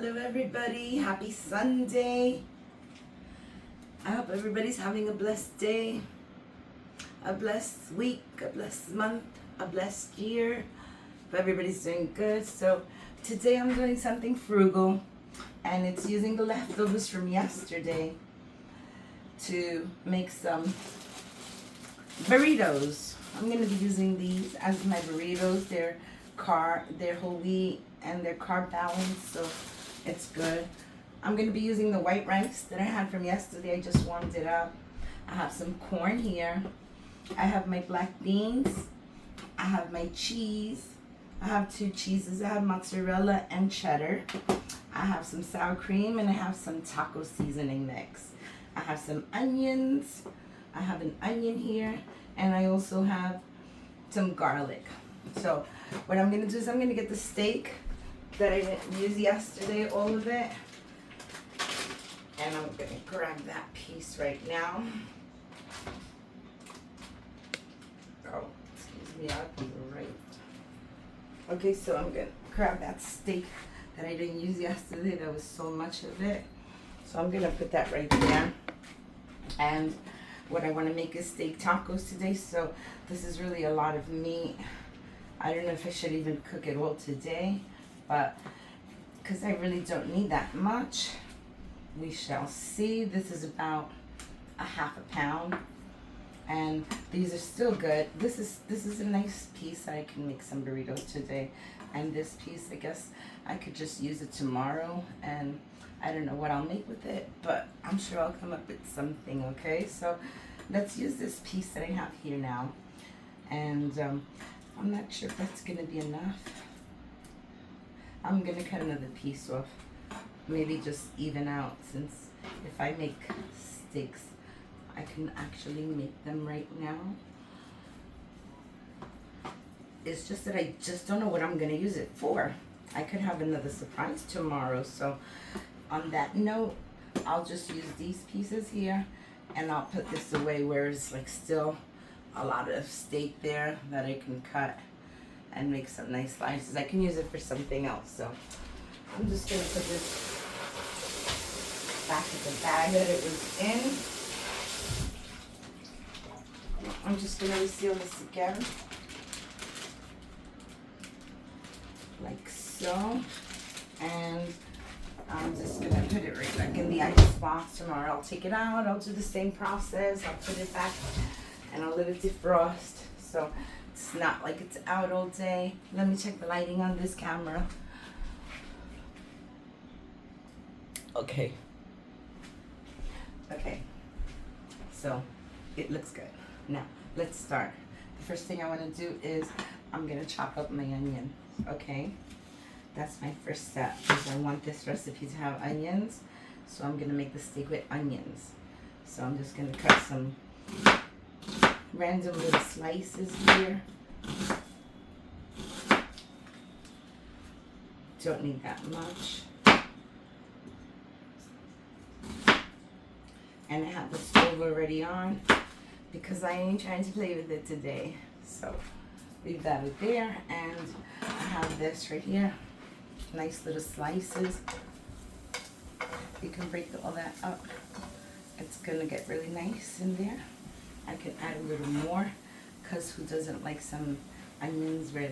Hello everybody, happy Sunday. I hope everybody's having a blessed day, a blessed week, a blessed month, a blessed year. Hope everybody's doing good. So today I'm doing something frugal, and it's using the leftovers from yesterday to make some burritos. I'm going to be using these as my burritos. They're whole wheat and they're carb balanced, so it's good. I'm going to be using the white rice that I had from yesterday. I just warmed it up. I have some corn here. I have my black beans. I have my cheese. I have two cheeses. I have mozzarella and cheddar. I have some sour cream, and I have some taco seasoning mix. I have some onions. I have an onion here, and I also have some garlic. So what I'm going to do is I'm going to get the steak that I didn't use yesterday, all of it. And I'm going to grab that piece right now. Oh, excuse me, I'll be right. Okay, so I'm going to grab that steak that I didn't use yesterday. There was so much of it. So I'm going to put that right there. And what I want to make is steak tacos today. So this is really a lot of meat. I don't know if I should even cook it all today, but because I really don't need that much. We shall see. This is about a half a pound, and these are still good. This is a nice piece. I can make some burritos today, and this piece, I guess I could just use it tomorrow, and I don't know what I'll make with it, but I'm sure I'll come up with something. Okay, so let's use this piece that I have here now, and I'm not sure if that's gonna be enough. I'm gonna cut another piece off. Maybe just even out, since if I make steaks, I can actually make them right now. It's just that I just don't know what I'm gonna use it for. I could have another surprise tomorrow. So on that note, I'll just use these pieces here, and I'll put this away where it's like still a lot of steak there that I can cut and make some nice slices. I can use it for something else. So I'm just gonna put this back in the bag that it was in. I'm just gonna reseal this again, like so, and I'm just gonna put it right back in the ice box. Tomorrow I'll take it out, I'll do the same process, I'll put it back, and I'll let it defrost, so it's not like it's out all day. Let me check the lighting on this camera. Okay, so it looks good. Now let's start. The first thing I want to do is I'm gonna chop up my onion. Okay, that's my first step, because I want this recipe to have onions, so I'm gonna make the steak with onions. So I'm just gonna cut some random little slices here. Don't need that much. And I have the stove already on because I ain't trying to play with it today. So leave that right there, and I have this right here. Nice little slices. You can break all that up. It's gonna get really nice in there. I can add a little more, because who doesn't like some onions with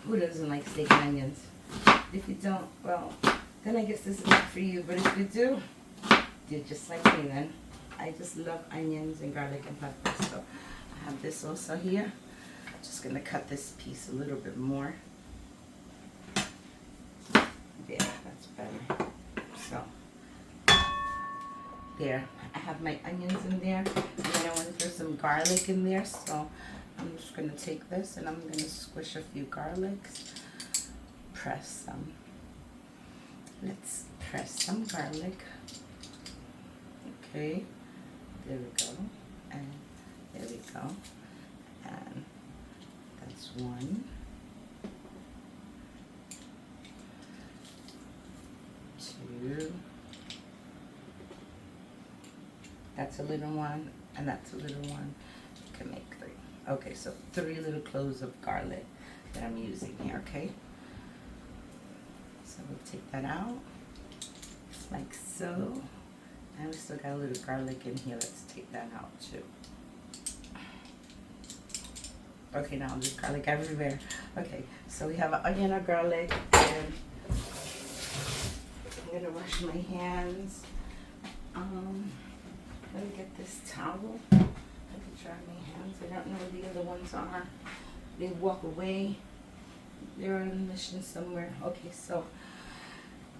who doesn't like steak and onions? If you don't, well, then I guess this is not for you. But if you do, you're just like me then. I just love onions and garlic and peppers. So I have this also here. Just gonna cut this piece a little bit more. There, that's better. So there, I have my onions in there, and then I want to throw some garlic in there. So I'm just gonna take this and I'm gonna squish a few garlics. Press some. Let's press some garlic. Okay, there we go, and there we go, and that's one, two, that's a little one, and that's a little one. You can make three. Okay, so 3 little cloves of garlic that I'm using here, okay? So we'll take that out, like so. And we still got a little garlic in here. Let's take that out too. Okay, now there's garlic everywhere. Okay, so we have an onion or garlic, and I'm gonna wash my hands. Let me get this towel. I can dry my hands. I don't know where the other ones are. They walk away. They're on a mission somewhere. Okay, so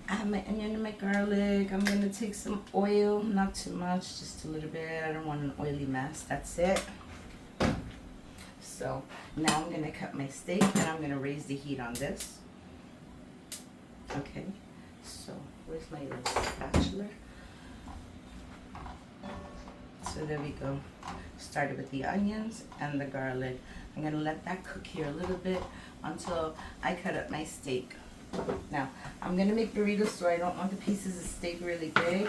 I have my onion and my garlic. I'm gonna take some oil, not too much, just a little bit. I don't want an oily mess. That's it. So now I'm gonna cut my steak and I'm gonna raise the heat on this. Okay, so where's my little spatula? So there we go. Started with the onions and the garlic. I'm gonna let that cook here a little bit until I cut up my steak. Now, I'm gonna make burritos, so I don't want the pieces of steak really big.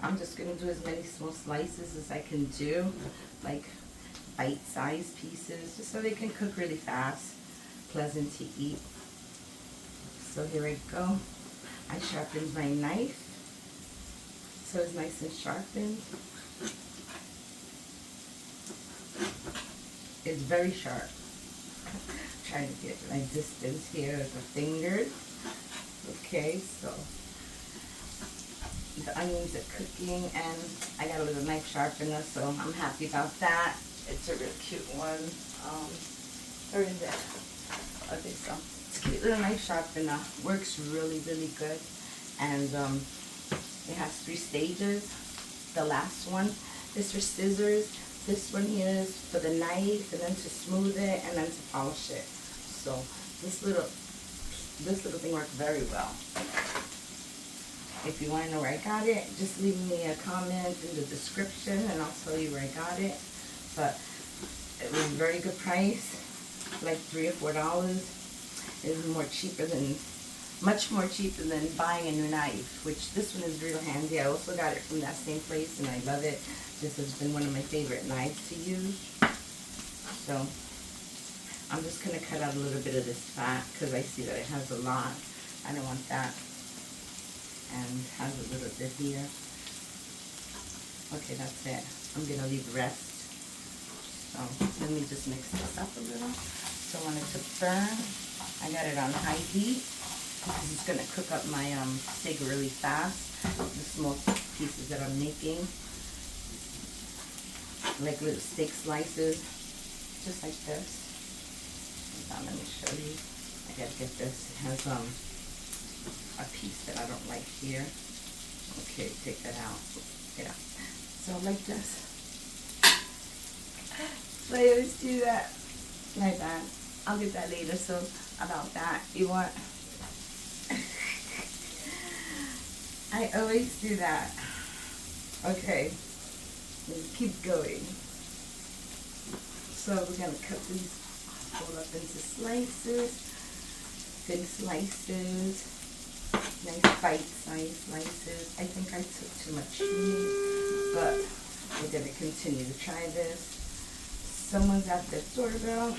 I'm just gonna do as many small slices as I can do, like bite-sized pieces, just so they can cook really fast, pleasant to eat. So here I go. I sharpened my knife, so it's nice and sharpened. It's very sharp. Trying to get my distance here with the fingers. Okay, so the onions are cooking and I got a little knife sharpener, so I'm happy about that. It's a real cute one. They're in there. Okay, so it's a cute little knife sharpener. Works really, really good. And it has 3 stages. The last one is for scissors. This one here is for the knife, and then to smooth it, and then to polish it. So this little thing worked very well. If you want to know where I got it, just leave me a comment in the description, and I'll tell you where I got it. But it was a very good price, like $3 or $4. It was much more cheaper than buying a new knife, which this one is real handy. I also got it from that same place, and I love it. This has been one of my favorite knives to use. So I'm just going to cut out a little bit of this fat because I see that it has a lot. I don't want that. And has a little bit here. Okay, that's it. I'm going to leave the rest. So let me just mix this up a little. So I want it to burn. I got it on high heat because it's going to cook up my steak really fast. The small pieces that I'm making, like little steak slices, just like this. Hold on, let me show you. I gotta get this. It has a piece that I don't like here. Okay, take that out. Yeah. So like this. So I always do that. Like that. I'll get that later. So about that, you want? I always do that. Okay. Let's keep going. So we're going to cut these all up into slices, thin slices, nice bite-sized slices. I think I took too much meat, but we're going to continue to try this. Someone's at the doorbell.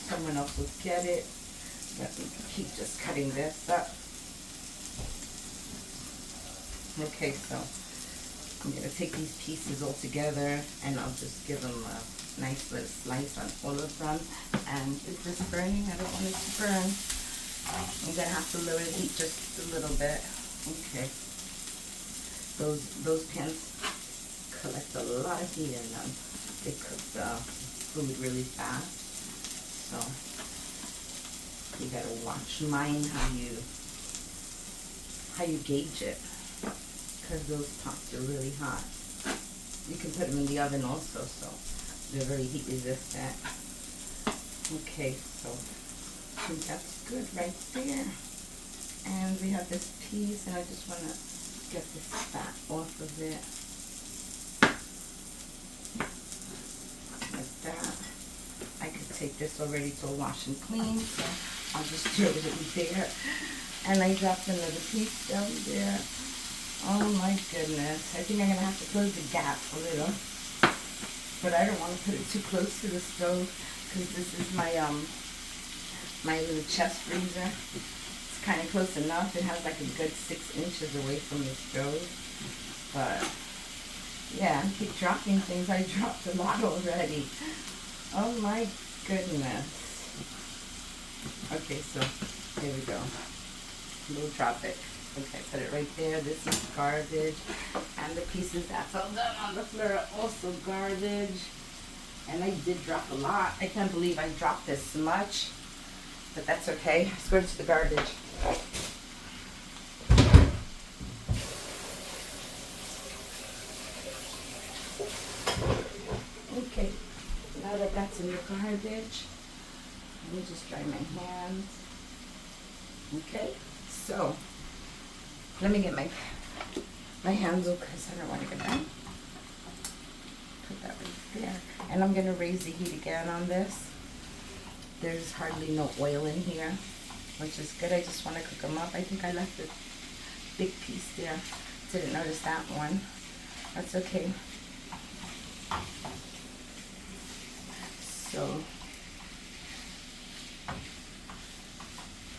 Someone else will get it. Let me keep just cutting this up. Okay, so I'm going to take these pieces all together and I'll just give them a nice little slice on all of them. And is this burning? I don't want it to burn. I'm going to have to lower the heat just a little bit. Okay. Those pans collect a lot of heat in them. They cook the food really fast. So you got to watch mine how you gauge it. Because those pots are really hot. You can put them in the oven also, so they're very heat resistant. Okay, so I think that's good right there. And we have this piece, and I just want to get this fat off of it. Like that. I could take this already to wash and clean, so I'll just throw it in there. And I dropped another piece down there. Oh my goodness. I think I'm going to have to close the gap a little. But I don't want to put it too close to the stove because this is my my little chest freezer. It's kind of close enough. It has like a good 6 inches away from the stove. But yeah, I keep dropping things. I dropped a lot already. Oh my goodness. Okay, so here we go. We'll drop it. Okay, put it right there. This is garbage. And the pieces that fell down on the floor are also garbage. And I did drop a lot. I can't believe I dropped this much. But that's okay. Let's go to the garbage. Okay, now that that's in the garbage, let me just dry my hands. Okay, so let me get my handle because I don't want to get that. Put that right there. And I'm going to raise the heat again on this. There's hardly no oil in here, which is good. I just want to cook them up. I think I left a big piece there. Didn't notice that one. That's okay. So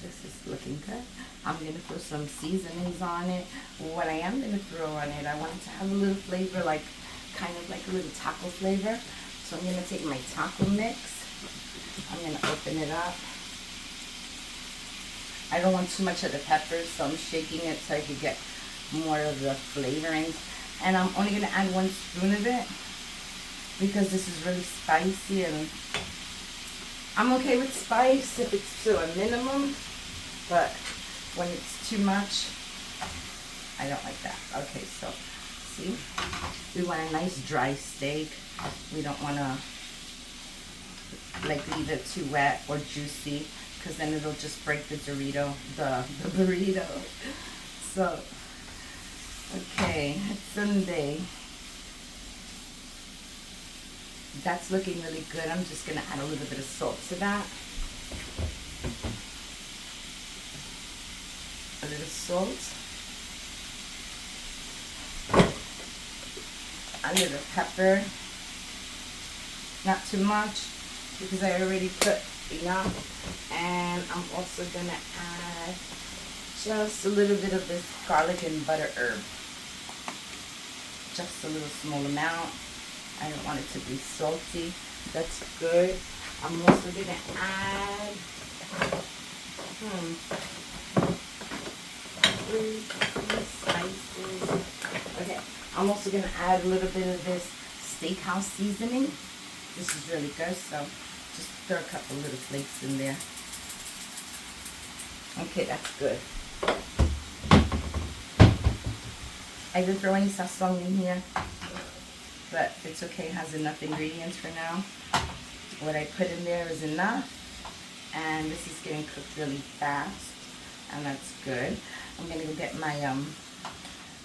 this is looking good. I'm going to throw some seasonings on it. What I am going to throw on it, I want it to have a little flavor, like kind of like a little taco flavor. So I'm going to take my taco mix. I'm going to open it up. I don't want too much of the peppers, so I'm shaking it so I can get more of the flavoring. And I'm only going to add 1 spoon of it because this is really spicy, and I'm okay with spice if it's to a minimum, but when it's too much, I don't like that. Okay, so see, we want a nice dry steak. We don't want to like leave it too wet or juicy because then it'll just break the burrito. So, okay, it's Sunday. That's looking really good. I'm just going to add a little bit of salt to that. A little salt. A little pepper. Not too much because I already put enough. And I'm also going to add just a little bit of this garlic and butter herb. Just a little small amount. I don't want it to be salty. That's good. I'm also going to add three spices. Okay. I'm also going to add a little bit of this steakhouse seasoning. This is really good, so just throw a couple little flakes in there. Okay, that's good. I didn't throw any sazon in here, but it's okay. It has enough ingredients for now. What I put in there is enough, and this is getting cooked really fast, and that's good. I'm gonna go get my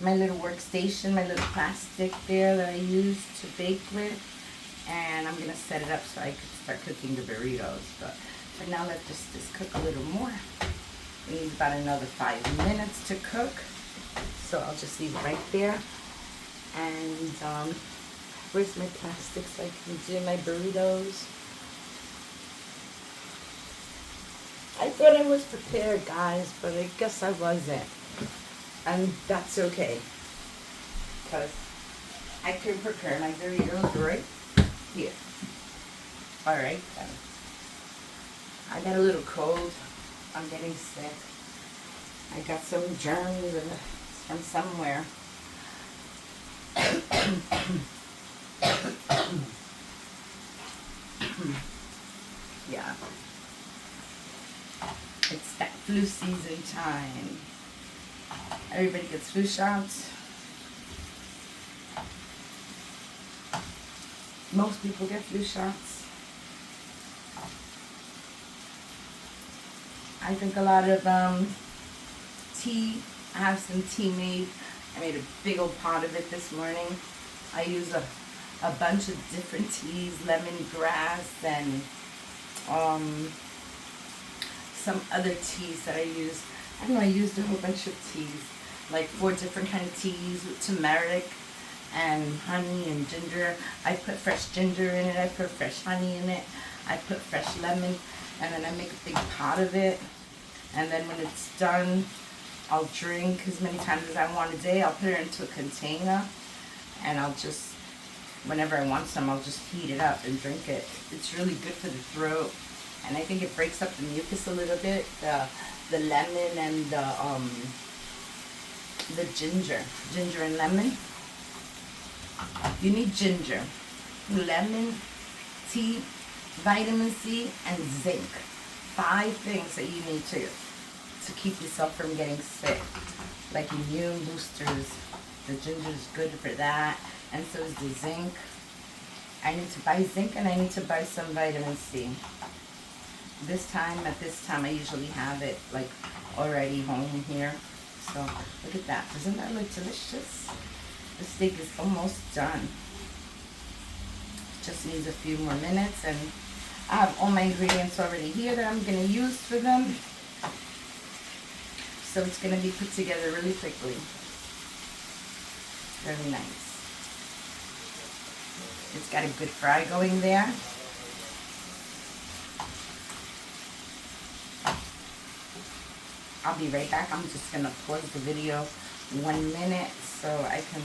my little workstation, my little plastic there that I use to bake with, and I'm gonna set it up so I can start cooking the burritos. But for now, let's just cook a little more. It needs about another 5 minutes to cook, so I'll just leave it right there. And where's my plastic so I can do my burritos? I thought I was prepared, guys, but I guess I wasn't. And that's okay, because I can prepare my burritos right here. Alright then. I got a little cold. I'm getting sick. I got some germs from somewhere. Yeah. It's that flu season time. Everybody gets flu shots. Most people get flu shots. I drink a lot of tea. I have some tea made. I made a big old pot of it this morning. I use a bunch of different teas, lemongrass and some other teas that I use. I don't know, I used a whole bunch of teas, like 4 different kind of teas with turmeric and honey and ginger. I put fresh ginger in it, I put fresh honey in it, I put fresh lemon, and then I make a big pot of it. And then when it's done, I'll drink as many times as I want a day. I'll put it into a container, and I'll just, whenever I want some, I'll just heat it up and drink it. It's really good for the throat, and I think it breaks up the mucus a little bit. The lemon and the ginger and lemon. You need ginger, lemon, tea, vitamin C, and zinc. 5 things that you need to keep yourself from getting sick, like immune boosters. The ginger is good for that, and so is the zinc. I need to buy zinc, and I need to buy some vitamin C. At this time, I usually have it like already home here. So look at that. Doesn't that look delicious? The steak is almost done. Just needs a few more minutes, and I have all my ingredients already here that I'm going to use for them. So it's going to be put together really quickly. Very nice. It's got a good fry going there. I'll be right back. I'm just going to pause the video 1 minute so I can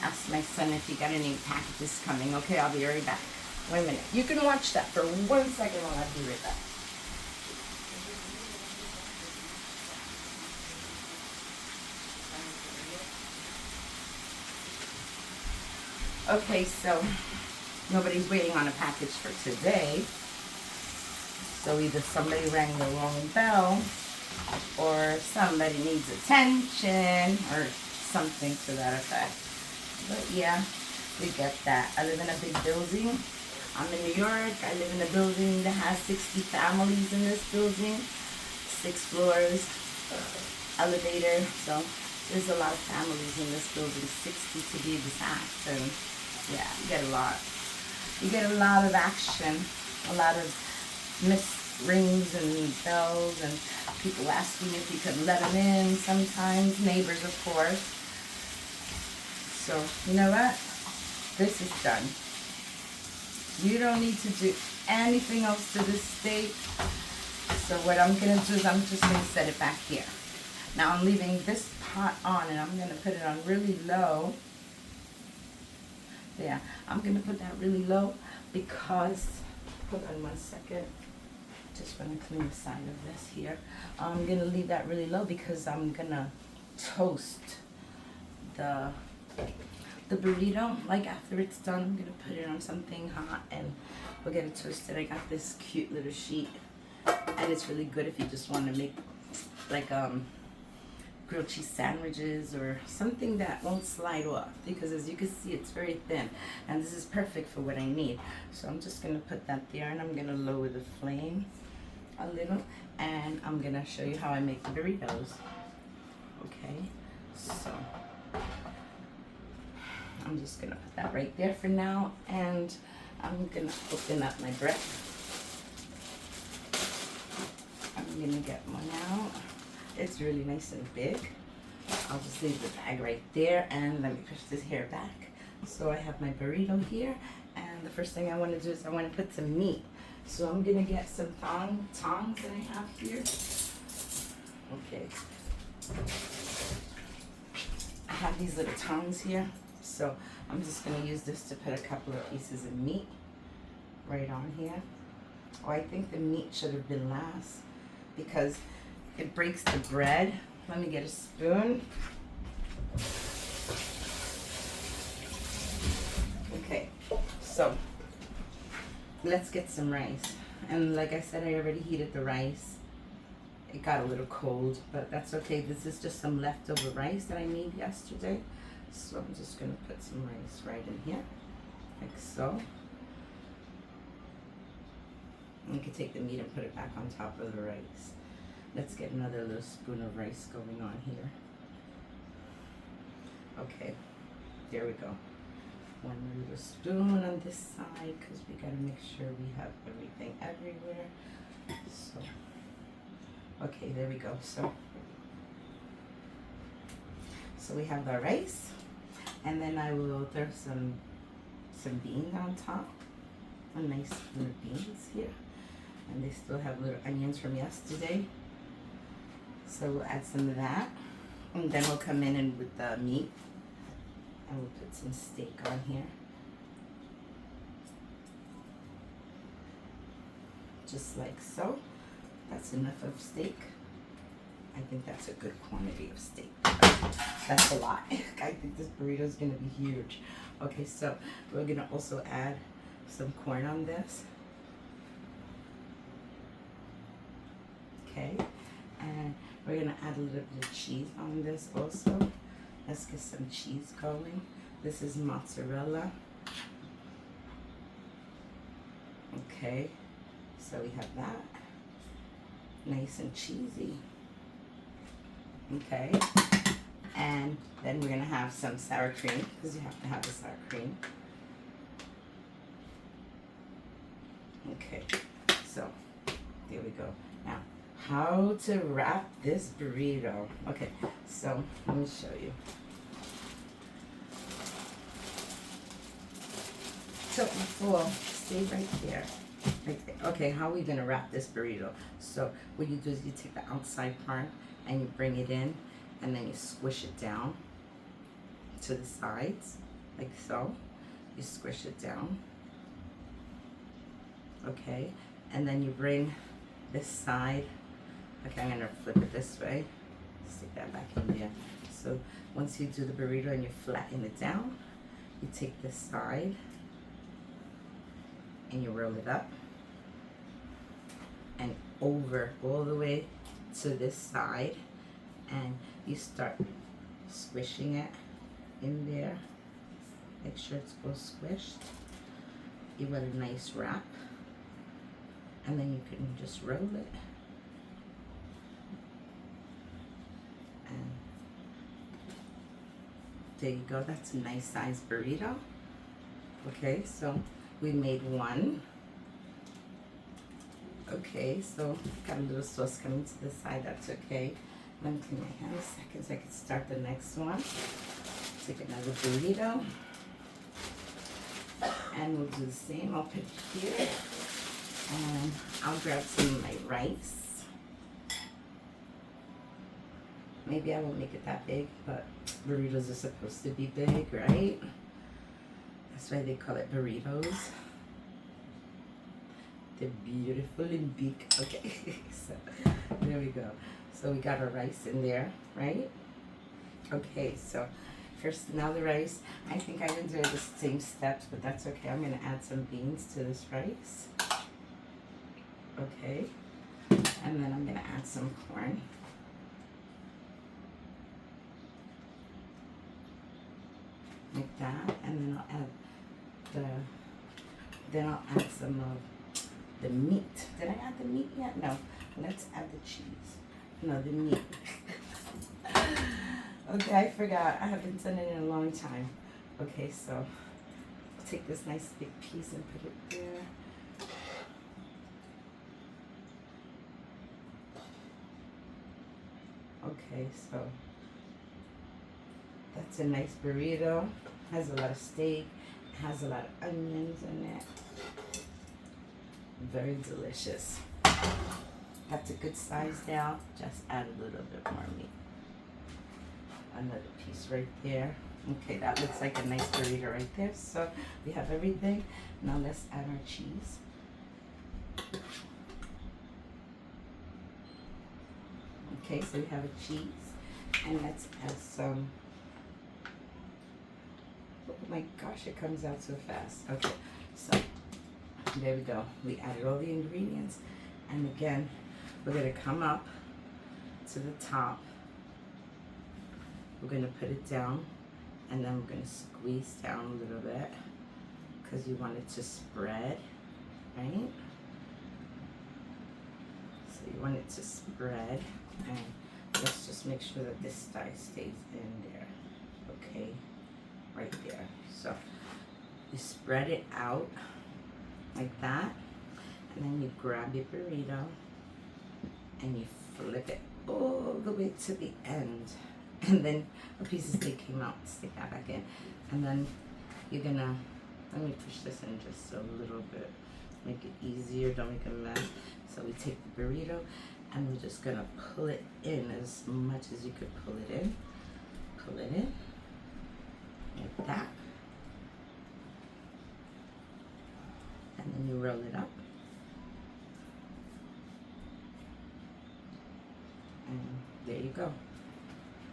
ask my son if he got any packages coming. Okay, I'll be right back. 1 minute. You can watch that for 1 second while I'll be right back. Okay, so nobody's waiting on a package for today. So either somebody rang the wrong bell, or somebody needs attention, or something to that effect. But yeah, we get that. I live in a big building. I'm in New York. I live in a building that has 60 families in this building, 6 floors, elevator. So there's a lot of families in this building, 60 to be exact. And yeah, you get a lot. You get a lot of action, a lot of missed rings and bells, and people asking if you could let them in sometimes, neighbors of course. So you know what, this is done. You don't need to do anything else to this steak. So what I'm going to do is I'm just going to set it back here. Now I'm leaving this pot on, and I'm going to put it on really low. Yeah, I'm going to put that really low because, hold on 1 second. Just want to clean the side of this here. I'm going to leave that really low because I'm going to toast the burrito. Like after it's done, I'm going to put it on something hot and we'll get it toasted. I got this cute little sheet, and it's really good if you just want to make like grilled cheese sandwiches or something that won't slide off, because as you can see, it's very thin, and this is perfect for what I need. So I'm just going to put that there, and I'm going to lower the flame a little, and I'm going to show you how I make the burritos. Okay, so I'm just going to put that right there for now, and I'm going to open up my bread. I'm going to get one out. It's really nice and big. I'll just leave the bag right there, and let me push this hair back. So I have my burrito here, and the first thing I want to do is I want to put some meat. So I'm going to get some tongs that I have here. Okay. I have these little tongs here, so I'm just going to use this to put a couple of pieces of meat right on here. Oh, I think the meat should have been last because it breaks the bread. Let me get a spoon. Okay, so let's get some rice. And like I said, I already heated the rice. It got a little cold, but that's okay. This is just some leftover rice that I made yesterday. So I'm just gonna put some rice right in here, like so. You can take the meat and put it back on top of the rice. Let's get another little spoon of rice going on here. Okay, there we go. One little spoon on this side because we gotta make sure we have everything everywhere. So, okay, there we go. So we have the rice, and then I will throw some beans on top. A nice spoon of beans here, and they still have little onions from yesterday. So we'll add some of that. And then we'll come in and with the meat. And we'll put some steak on here. Just like so. That's enough of steak. I think that's a good quantity of steak. That's a lot. I think this burrito is going to be huge. Okay, so we're going to also add some corn on this. Okay, and we're going to add a little bit of cheese on this also. Let's get some cheese going. This is mozzarella. Okay, so we have that. Nice and cheesy. Okay, and then we're gonna have some sour cream because you have to have the sour cream. Okay, so there we go. Now, how to wrap this burrito? Okay, so let me show you. So before, stay right there. Right there. Okay, how are we gonna wrap this burrito? So what you do is you take the outside part and you bring it in, and then you squish it down to the sides, like so. You squish it down, okay? And then you bring this side, okay, I'm gonna flip it this way, stick that back in there. So once you do the burrito and you flatten it down, you take this side and you roll it up and over all the way to this side, and you start squishing it in there. Make sure it's all squished. You want a nice wrap, and then you can just roll it. And there you go. That's a nice sized burrito. Okay, so we made one. Okay, so got a little sauce coming to the side, that's okay. Let me clean my hands a second so I can start the next one. Take another burrito. And we'll do the same. I'll put it here. And I'll grab some of my rice. Maybe I won't make it that big, but burritos are supposed to be big, right? That's why they call it burritos. They're beautiful and big. Okay, so there we go. So we got our rice in there, right? Okay, so first, now the rice. I think I didn't do the same steps, but that's okay. I'm gonna add some beans to this rice. Okay, and then I'm gonna add some corn. Like that, and then I'll add some of the meat. Did I add the meat yet? No. Let's add the cheese. No, the meat. Okay, I forgot. I haven't done it in a long time. Okay, so I'll take this nice big piece and put it there. Okay, so that's a nice burrito. Has a lot of steak. Has a lot of onions in it. Very delicious. That's a good size now. Just add a little bit more meat. Another piece right there. Okay, that looks like a nice burrito right there. So we have everything. Now let's add our cheese. Okay, so we have a cheese. And let's add some. Oh my gosh, it comes out so fast. Okay, so there we go. We added all the ingredients. And again, we're going to come up to the top. We're going to put it down. And then we're going to squeeze down a little bit. Because you want it to spread, right? So you want it to spread. And let's just make sure that this side stays in there. Okay, right there. So you spread it out like that, and then you grab your burrito and you flip it all the way to the end, and then a piece of steak came out. Stick that back in, and then you're gonna, let me push this in just a little bit. make it easier, don't make a mess. So we take the burrito and we're just gonna pull it in as much as you could pull it in. Pull it in, like that. And then you roll it up. And there you go.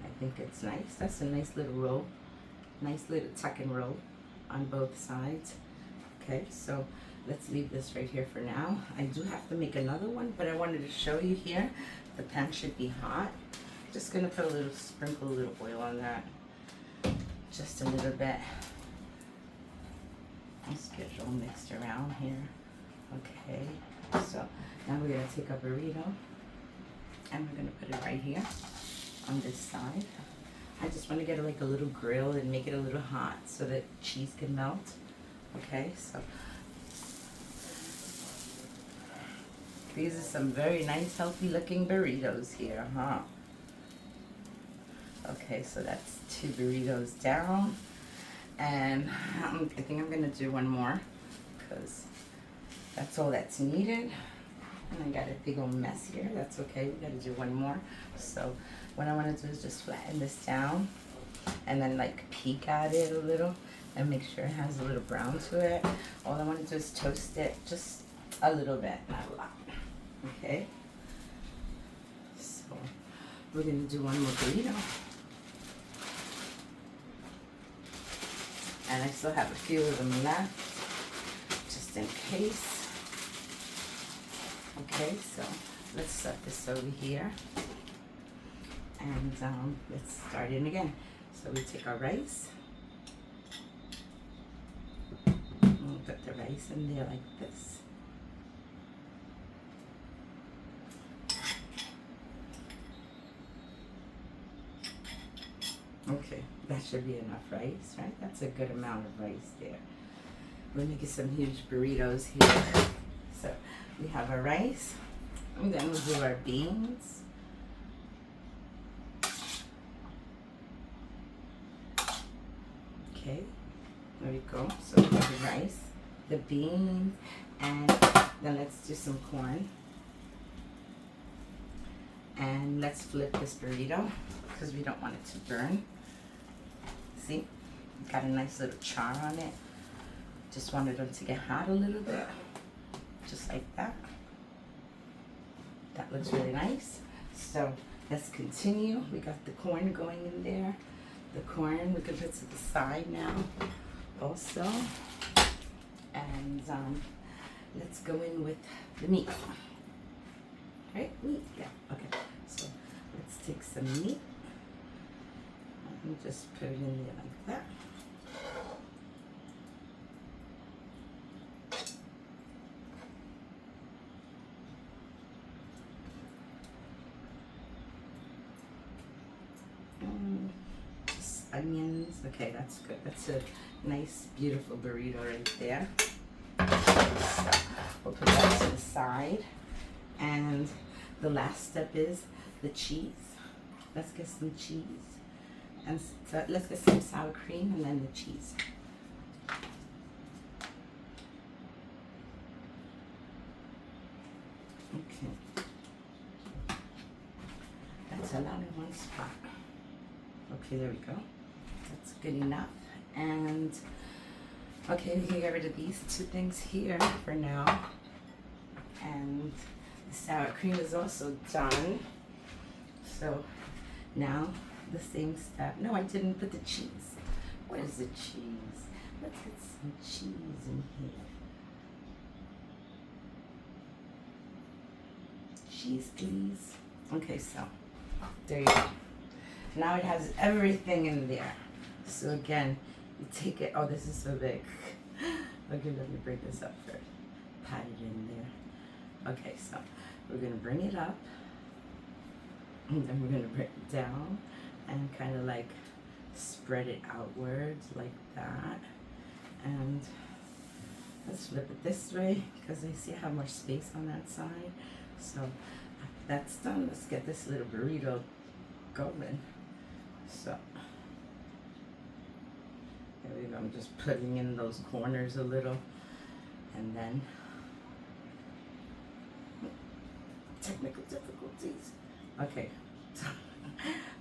I think it's nice. That's a nice little roll. Nice little tuck and roll on both sides. Okay, so let's leave this right here for now. I do have to make another one, but I wanted to show you here. The pan should be hot. Just gonna put sprinkle a little oil on that. Just a little bit. Let's get it all mixed around here. Okay, so now we're gonna take a burrito and we're gonna put it right here on this side. I just want to get like a little grill and make it a little hot so that cheese can melt. Okay, so these are some very nice, healthy looking burritos here, huh? Okay, so that's 2 burritos down. And I think I'm gonna do one more because that's all that's needed. And I got a big old mess here. That's okay, we gotta do one more. So what I wanna do is just flatten this down and then like peek at it a little and make sure it has a little brown to it. All I wanna do is toast it just a little bit, not a lot. Okay? So we're gonna do one more burrito. And I still have a few of them left, just in case. Okay, so let's set this over here. And let's start in again. So we take our rice. And we'll put the rice in there like this. Okay, that should be enough rice, right? That's a good amount of rice there. We're making some huge burritos here. So we have our rice, and then we'll do our beans. Okay, there we go. So we have the rice, the beans, and then let's do some corn. And let's flip this burrito because we don't want it to burn. See, got a nice little char on it. Just wanted them to get hot a little bit, just like that. That looks really nice. So let's continue. We got the corn going in there. The corn we can put to the side now also. And let's go in with the meat. Right, meat, yeah, okay. So let's take some meat and just put it in there like that. Onions, okay, that's good. That's a nice, beautiful burrito right there. So we'll put that to the side. And the last step is the cheese. Let's get some cheese. And so let's get some sour cream and then the cheese. Okay. That's a lot in one spot. Okay, there we go. That's good enough. And okay, we can get rid of these 2 things here for now. And the sour cream is also done. So now the same step. No, I didn't put the cheese. Where's the cheese? Let's get some cheese in here. Cheese, please. Okay, so there you go. Now it has everything in there. So again, you take it. Oh, this is so big. Okay, let me bring this up first. Pat it in there. Okay, so we're gonna bring it up, and then we're gonna bring it down, and kind of like spread it outwards like that. And let's flip it this way because I see I have more space on that side. So after that's done, let's get this little burrito going. So there we go. I'm just putting in those corners a little, and then technical difficulties. Okay.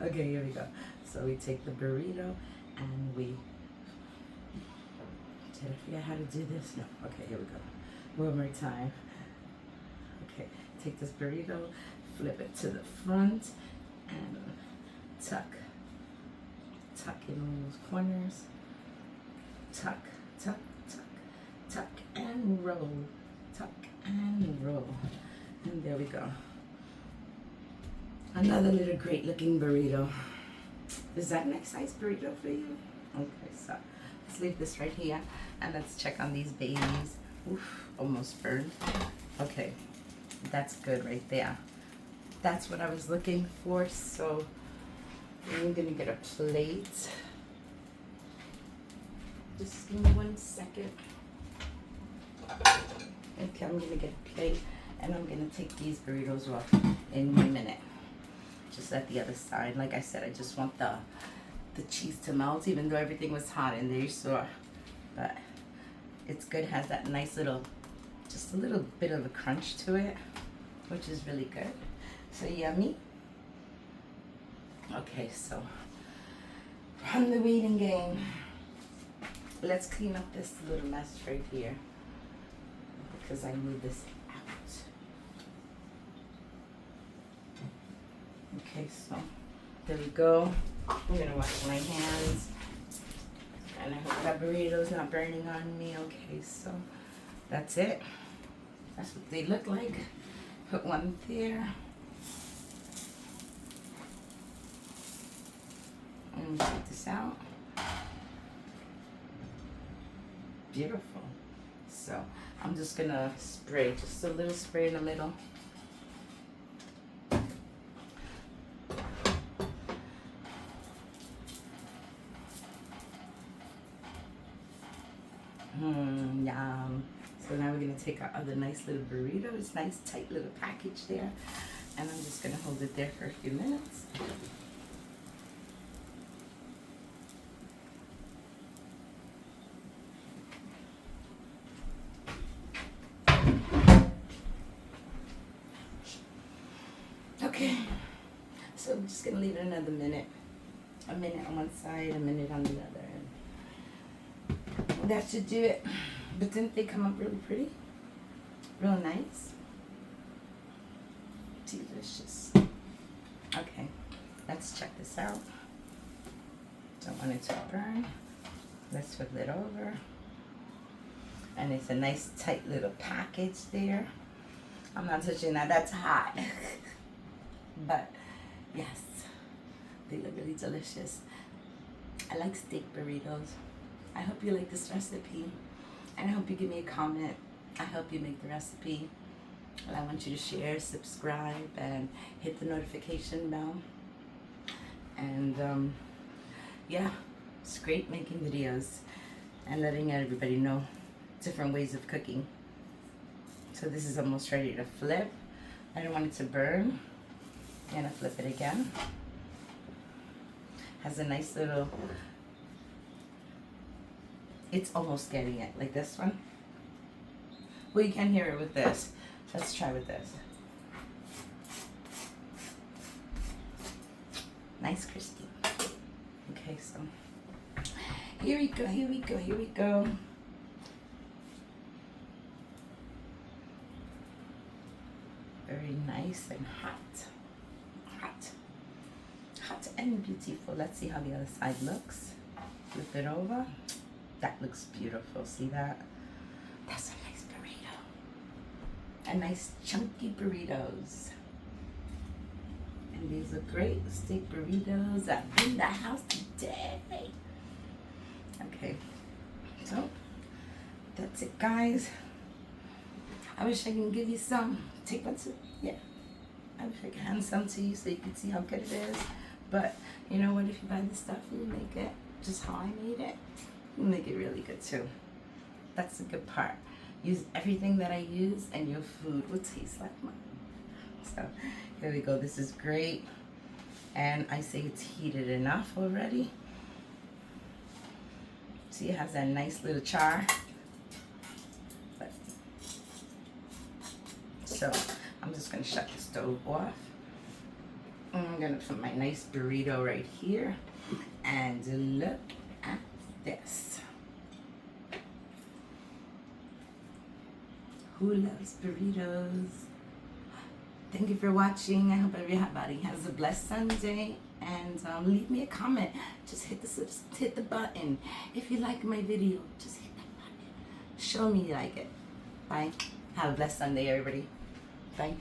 Okay, here we go. So we take the burrito and we, did I forget how to do this? No. Okay, here we go. One more time. Okay, take this burrito, flip it to the front, and tuck in all those corners. Tuck, tuck, tuck, tuck, and roll. Tuck and roll. And there we go. Another little great looking burrito. Is that a nice size burrito for you? Okay, so let's leave this right here and let's check on these babies. Oof, almost burned. Okay, that's good right there. That's what I was looking for. So I'm gonna get a plate. Just give me 1 second. Okay, I'm gonna get a plate and I'm gonna take these burritos off in 1 minute. Just at the other side. Like I said, I just want the cheese to melt, even though everything was hot in there, you saw. But it's good, has that nice little, just a little bit of a crunch to it, which is really good. So yummy. Okay, so from the waiting game, let's clean up this little mess right here because I need this out. Okay, so there we go. I'm gonna wash my hands. And I hope that burrito's not burning on me. Okay, so that's it. That's what they look like. Put one there. And check this out. Beautiful. So I'm just gonna spray, just a little spray in the middle. Yum. So now we're gonna take our other nice little burrito. It's nice tight little package there. And I'm just gonna hold it there for a few minutes. Okay, so I'm just gonna leave it another minute. A minute on one side, a minute on the other. And that should do it. But didn't they come up really pretty? Real nice. Delicious. Okay, let's check this out. Don't want it to burn. Let's flip it over. And it's a nice tight little package there. I'm not touching that, that's hot. But yes, they look really delicious. I like steak burritos. I hope you like this recipe. And I hope you give me a comment. I hope you make the recipe. And I want you to share, subscribe, and hit the notification bell. And yeah, it's great making videos and letting everybody know different ways of cooking. So this is almost ready to flip. I don't want it to burn. I'm gonna flip it again. Has a nice little, it's almost getting it, like this one. Well, you can hear it with this. Let's try with this. Nice crispy. Okay, so here we go, here we go, here we go. Very nice and hot. Hot and beautiful. Let's see how the other side looks. Flip it over. That looks beautiful. See that? That's a nice burrito. A nice chunky burritos. And these are great steak burritos. I'm in the house today. Okay. So, that's it, guys. I wish I can give you some. Take one too. Yeah. I wish I could hand some to you so you can see how good it is. But you know what? If you buy the stuff and you make it just how I made it, you make it really good too. That's the good part. Use everything that I use and your food will taste like mine. So here we go. This is great. And I say it's heated enough already. See, it has that nice little char. So I'm just gonna shut the stove off. I'm gonna put my nice burrito right here. And look at this. Who loves burritos? Thank you for watching. I hope everybody has a blessed Sunday. And leave me a comment. Just hit the button. If you like my video, just hit that button. Show me you like it. Bye. Have a blessed Sunday, everybody. Bye.